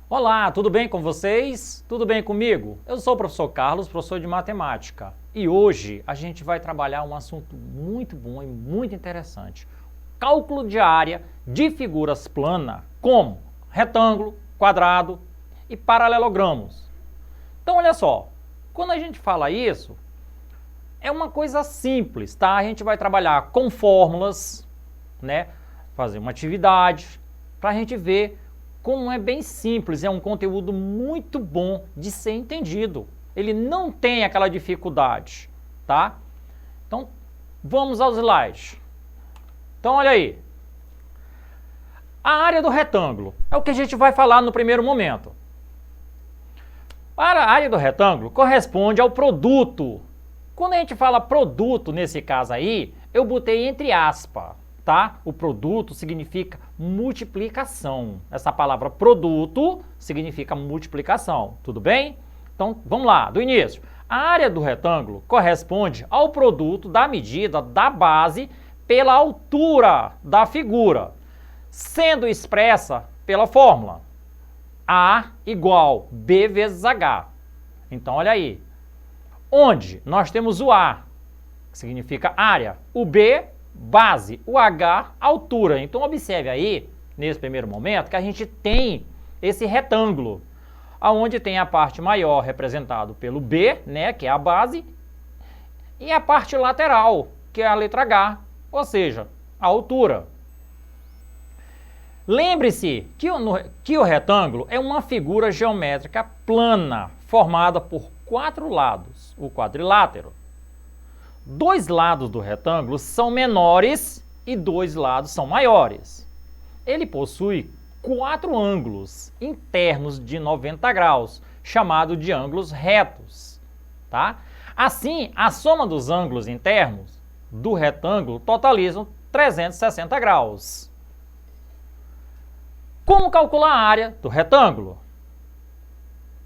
Olá, tudo bem com vocês? Tudo bem comigo? Eu sou o professor Carlos, professor de matemática. E hoje a gente vai trabalhar um assunto muito bom e muito interessante. Cálculo de área de figuras planas, como retângulo, quadrado e paralelogramos. Então olha só, quando a gente fala isso, é uma coisa simples, tá? A gente vai trabalhar com fórmulas, né? Fazer uma atividade para a gente ver como é bem simples, é um conteúdo muito bom de ser entendido. Ele não tem aquela dificuldade, tá? Então, vamos aos slides. Então, olha aí. A área do retângulo é o que a gente vai falar no primeiro momento. Para a área do retângulo, corresponde ao produto. Quando a gente fala produto, nesse caso aí, eu botei entre aspas. Tá? O produto significa multiplicação. Essa palavra produto significa multiplicação, tudo bem? Então, vamos lá, do início. A área do retângulo corresponde ao produto da medida da base pela altura da figura, sendo expressa pela fórmula A igual B vezes H. Então, olha aí. Onde nós temos o A, que significa área, o B, base, o H, altura. Então, observe aí, nesse primeiro momento, que a gente tem esse retângulo, onde tem a parte maior representado pelo B, né, que é a base, e a parte lateral, que é a letra H, ou seja, a altura. Lembre-se que o retângulo é uma figura geométrica plana, formada por 4 lados, o quadrilátero. 2 lados do retângulo são menores e 2 lados são maiores. Ele possui 4 ângulos internos de 90 graus, chamado de ângulos retos. Tá? Assim, a soma dos ângulos internos do retângulo totalizam 360 graus. Como calcular a área do retângulo?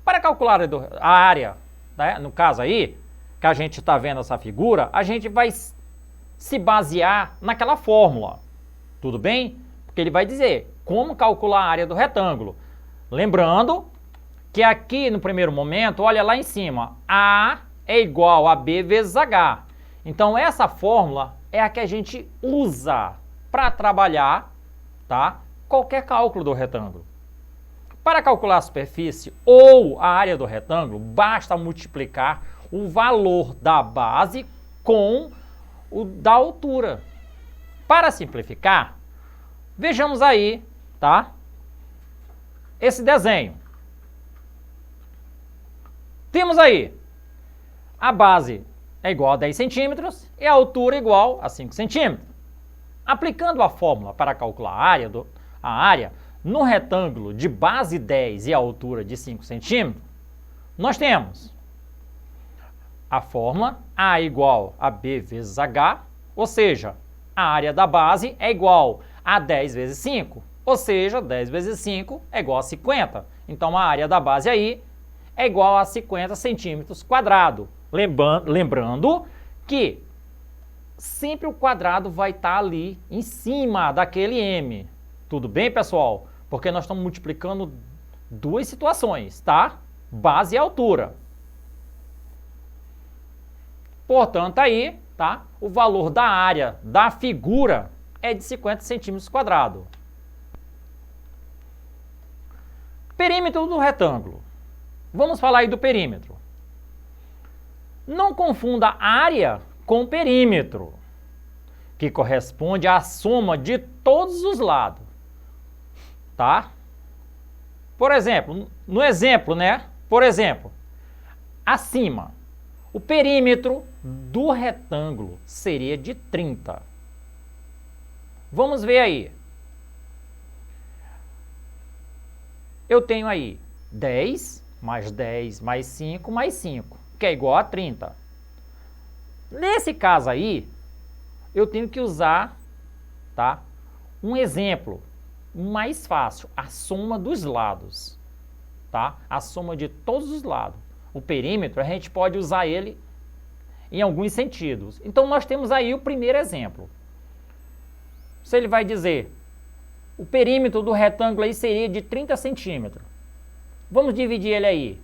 Para calcular a área, né, no caso aí, que a gente está vendo essa figura, a gente vai se basear naquela fórmula, tudo bem? Porque ele vai dizer como calcular a área do retângulo. Lembrando que aqui no primeiro momento, olha lá em cima, A é igual a B vezes H. Então essa fórmula é a que a gente usa para trabalhar, tá? Qualquer cálculo do retângulo. Para calcular a superfície ou a área do retângulo, basta multiplicar o valor da base com o da altura. Para simplificar, vejamos aí, tá? Esse desenho. Temos aí a base é igual a 10 centímetros e a altura igual a 5 centímetros. Aplicando a fórmula para calcular a área no retângulo de base 10 e altura de 5 centímetros, nós temos a fórmula A igual a B vezes H, ou seja, a área da base é igual a 10 vezes 5, ou seja, 10 vezes 5 é igual a 50. Então, a área da base aí é igual a 50 centímetros quadrados. Lembrando que sempre o quadrado vai estar ali em cima daquele M. Tudo bem, pessoal? Porque nós estamos multiplicando duas situações, tá? Base e altura. Portanto, aí, tá? O valor da área da figura é de 50 centímetros quadrados. Perímetro do retângulo. Vamos falar aí do perímetro. Não confunda área com perímetro, que corresponde à soma de todos os lados. Tá? Por exemplo, no exemplo, né? Por exemplo, acima, o perímetro do retângulo seria de 30. Vamos ver aí. Eu tenho aí 10 mais 5 mais 5, que é igual a 30. Nesse caso aí, eu tenho que usar, tá, um exemplo mais fácil, a soma dos lados, tá? A soma de todos os lados. O perímetro, a gente pode usar ele em alguns sentidos. Então, nós temos aí o primeiro exemplo. Se ele vai dizer, o perímetro do retângulo aí seria de 30 centímetros. Vamos dividir ele aí.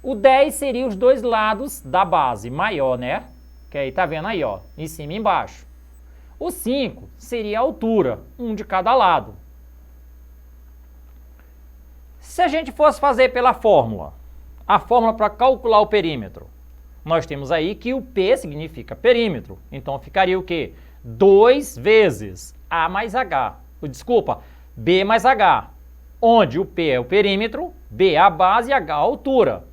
O 10 seria os dois lados da base, maior, né? Que aí tá vendo aí, ó, em cima e embaixo. O 5 seria a altura, um de cada lado. Se a gente fosse fazer pela fórmula, a fórmula para calcular o perímetro, nós temos aí que o P significa perímetro. Então ficaria o quê? 2 vezes A mais H. Desculpa, B mais H. Onde o P é o perímetro, B é a base e H a altura.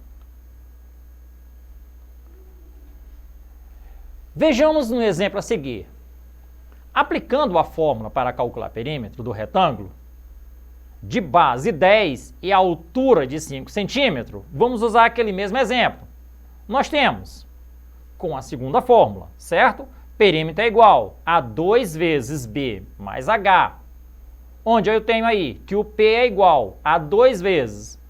Vejamos no exemplo a seguir. Aplicando a fórmula para calcular perímetro do retângulo, de base 10 e altura de 5 centímetros, vamos usar aquele mesmo exemplo. Nós temos, com a segunda fórmula, certo? Perímetro é igual a 2 vezes B mais H, onde eu tenho aí que o P é igual a 2 vezes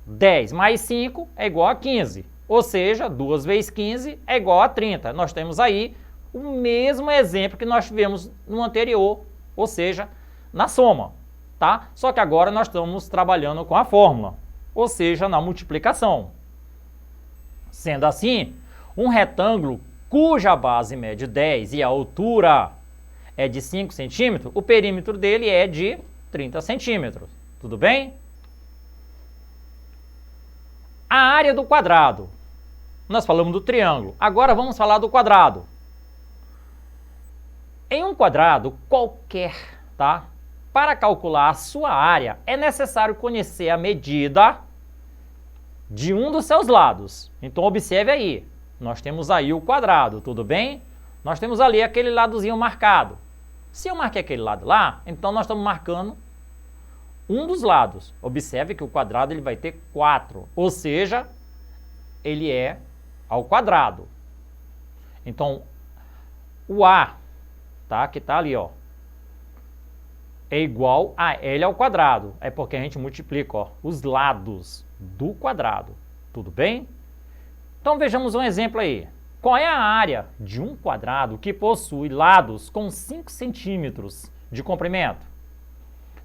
10 mais 5 é igual a 15, ou seja, 2 vezes 15 é igual a 30. Nós temos aí o mesmo exemplo que nós tivemos no anterior, ou seja, na soma, tá? Só que agora nós estamos trabalhando com a fórmula, ou seja, na multiplicação. Sendo assim, um retângulo cuja base mede 10 e a altura é de 5 centímetros, o perímetro dele é de 30 centímetros. Tudo bem? A área do quadrado. Nós falamos do triângulo, agora vamos falar do quadrado. Em um quadrado qualquer, tá? Para calcular a sua área, é necessário conhecer a medida de um dos seus lados. Então, observe aí. Nós temos aí o quadrado, tudo bem? Nós temos ali aquele ladozinho marcado. Se eu marquei aquele lado lá, então nós estamos marcando um dos lados. Observe que o quadrado ele vai ter 4, ou seja, ele é ao quadrado. Então, o A, tá? Que está ali, ó, é igual a L ao quadrado. É porque a gente multiplica, ó, os lados do quadrado. Tudo bem? Então vejamos um exemplo aí. Qual é a área de um quadrado que possui lados com 5 centímetros de comprimento?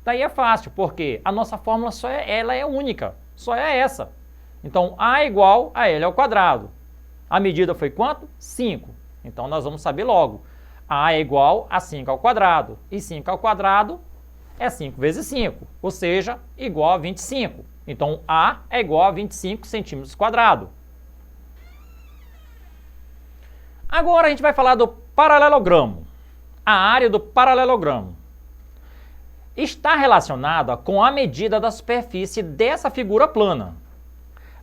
Daí é fácil, porque a nossa fórmula ela é única, só é essa. Então A é igual a L ao quadrado. A medida foi quanto? 5. Então nós vamos saber logo. A é igual a 5 ao quadrado. E 5 ao quadrado é 5 vezes 5, ou seja, igual a 25. Então, A é igual a 25 centímetros quadrados. Agora a gente vai falar do paralelogramo. A área do paralelogramo está relacionada com a medida da superfície dessa figura plana.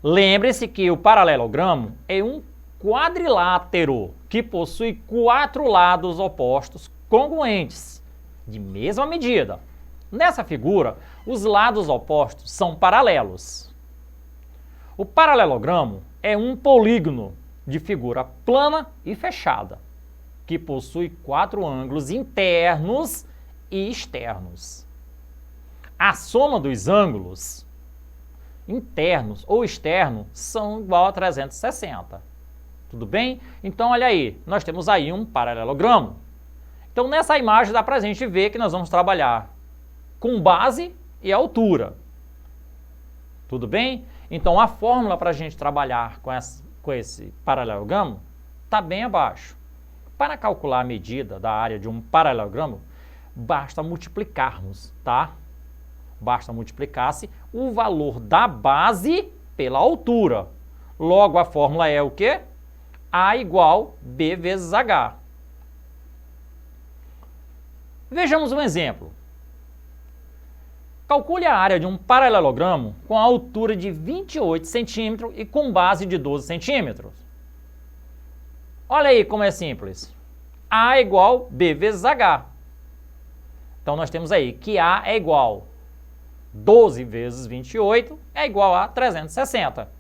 Lembre-se que o paralelogramo é um quadrilátero que possui 4 lados opostos congruentes, de mesma medida. Nessa figura, os lados opostos são paralelos. O paralelogramo é um polígono de figura plana e fechada, que possui 4 ângulos internos e externos. A soma dos ângulos internos ou externos são igual a 360. Tudo bem? Então, olha aí, nós temos aí um paralelogramo. Então, nessa imagem dá para a gente ver que nós vamos trabalhar com base e altura. Tudo bem? Então, a fórmula para a gente trabalhar com esse paralelogramo está bem abaixo. Para calcular a medida da área de um paralelogramo, basta multiplicarmos, tá? Basta multiplicar-se o valor da base pela altura. Logo, a fórmula é o quê? A igual B vezes H. Vejamos um exemplo. Calcule a área de um paralelogramo com a altura de 28 centímetros e com base de 12 centímetros. Olha aí como é simples. A é igual B vezes H. Então, nós temos aí que A é igual 12 vezes 28 é igual a 360.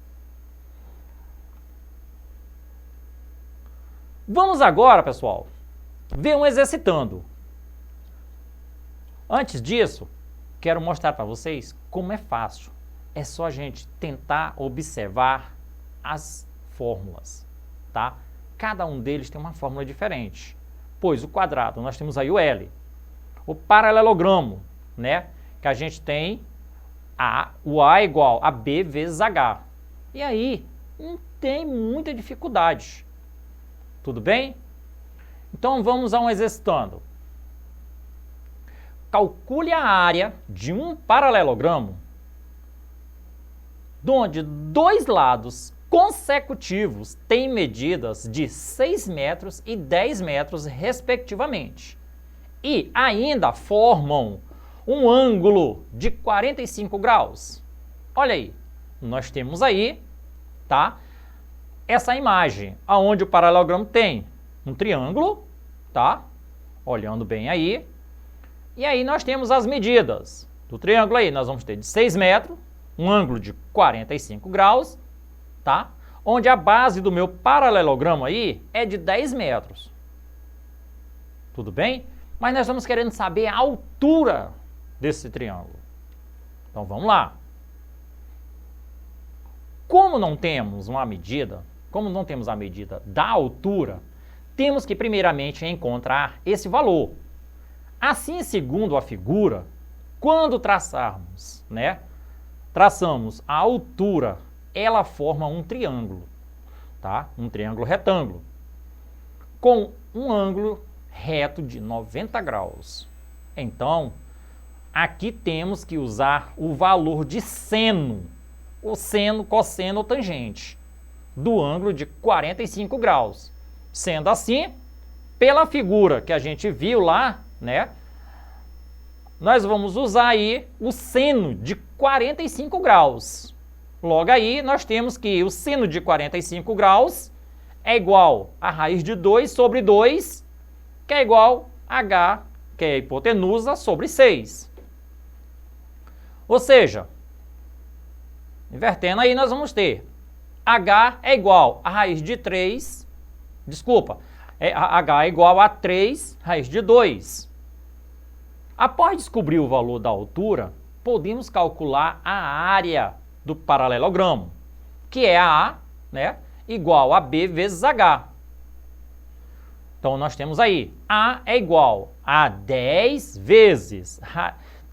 Vamos agora, pessoal, ver um exercitando. Antes disso, quero mostrar para vocês como é fácil. É só a gente tentar observar as fórmulas, tá? Cada um deles tem uma fórmula diferente. Pois o quadrado, nós temos aí o L. O paralelogramo, né? Que a gente tem o A é igual a B vezes H. E aí, não tem muita dificuldade. Tudo bem? Então vamos a um exercitando. Calcule a área de um paralelogramo onde dois lados consecutivos têm medidas de 6 metros e 10 metros, respectivamente, e ainda formam um ângulo de 45 graus. Olha aí, nós temos aí, tá, essa imagem, aonde o paralelogramo tem um triângulo, tá, olhando bem aí, e aí nós temos as medidas do triângulo aí, nós vamos ter de 6 metros, um ângulo de 45 graus, tá? Onde a base do meu paralelogramo aí é de 10 metros. Tudo bem? Mas nós estamos querendo saber a altura desse triângulo. Então vamos lá. Como não temos uma medida, como não temos a medida da altura, temos que primeiramente encontrar esse valor. Assim, segundo a figura, quando traçamos a altura, ela forma um triângulo, tá? Um triângulo retângulo, com um ângulo reto de 90 graus. Então, aqui temos que usar o valor de seno, o seno, cosseno ou tangente, do ângulo de 45 graus. Sendo assim, pela figura que a gente viu lá, nós vamos usar aí o seno de 45 graus. Logo aí, nós temos que o seno de 45 graus é igual a raiz de 2 sobre 2, que é igual a h, que é a hipotenusa, sobre 6. Ou seja, invertendo aí, nós vamos ter h é igual a raiz de 3, h é igual a 3 raiz de 2. Após descobrir o valor da altura, podemos calcular a área do paralelogramo, que é a A, igual a B vezes H. Então, nós temos aí, A é igual a 10 vezes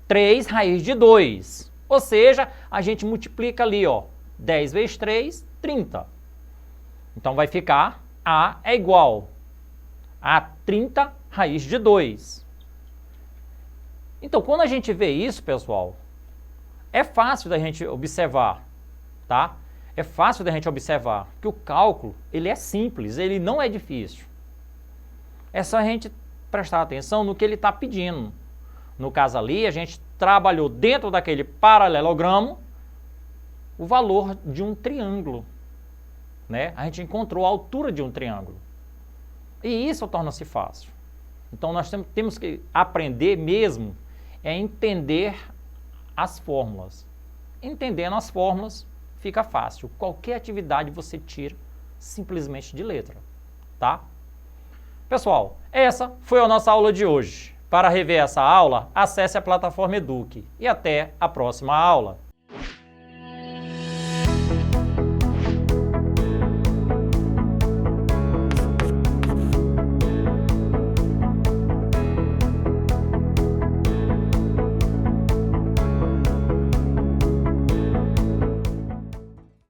3 raiz de 2. Ou seja, a gente multiplica ali, 10 vezes 3, 30. Então, vai ficar A é igual a 30 raiz de 2. Então, quando a gente vê isso, pessoal, é fácil da gente observar, tá? É fácil da gente observar que o cálculo, ele é simples, ele não é difícil. É só a gente prestar atenção no que ele está pedindo. No caso ali, a gente trabalhou dentro daquele paralelogramo o valor de um triângulo, A gente encontrou a altura de um triângulo. E isso torna-se fácil. Então, nós temos que aprender mesmo a entender as fórmulas. Entendendo as fórmulas, fica fácil. Qualquer atividade você tira simplesmente de letra, tá? Pessoal, essa foi a nossa aula de hoje. Para rever essa aula, acesse a plataforma Eduque. E até a próxima aula.